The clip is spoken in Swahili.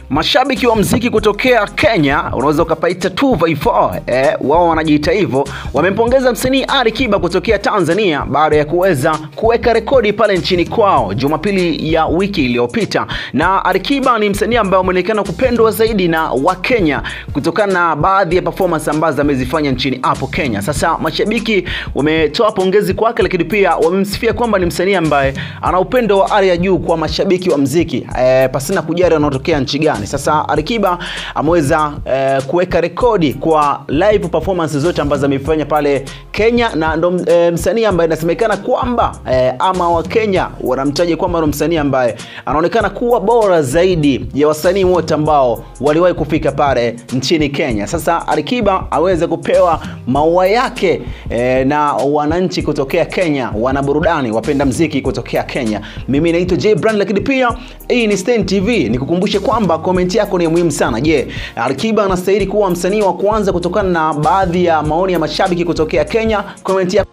Mashabiki wa muziki kutokea Kenya, unaweza ukapaita 2x4, wao wanajiita hivyo, wamempongeza msanii Alikiba kutokea Tanzania baada ya kuweza kuweka rekodi pale nchini kwao Jumapili ya wiki iliyopita. Na Alikiba ni msanii ambaye ameonekana kupendwa zaidi na Wakenya kutokana na baadhi ya performance ambazo amezifanya nchini hapo Kenya. Sasa mashabiki wametoa pongezi kwake, lakini pia wamemsifia kwamba ni msanii ambaye ana upendo wa hali ya juu kwa mashabiki wa muziki, pasina kujali anatokea nchi gani. Sasa Alikiba ameweza kuweka rekodi kwa live performance zote ambazo amefanya pale Kenya, na ndo msanii ambaye inasemekana kwamba ama wa Kenya wanamtaja kwamba ndo msanii ambaye anaonekana kuwa bora zaidi ya wasanii wote ambao waliwahi kufika pale nchini Kenya. Sasa Alikiba aweze kupewa maua yake na wananchi kutokea Kenya, wana burudani, wapenda muziki kutokea Kenya. Mimi naitwa J Brand, lakini pia hii ni Stein TV. Nikukumbushe kwamba comment yako ni muhimu sana. Je, Alikiba anastahili kuwa msanii wa kwanza kutokana na baadhi ya maoni ya mashabiki kutokea Kenya? Comment yako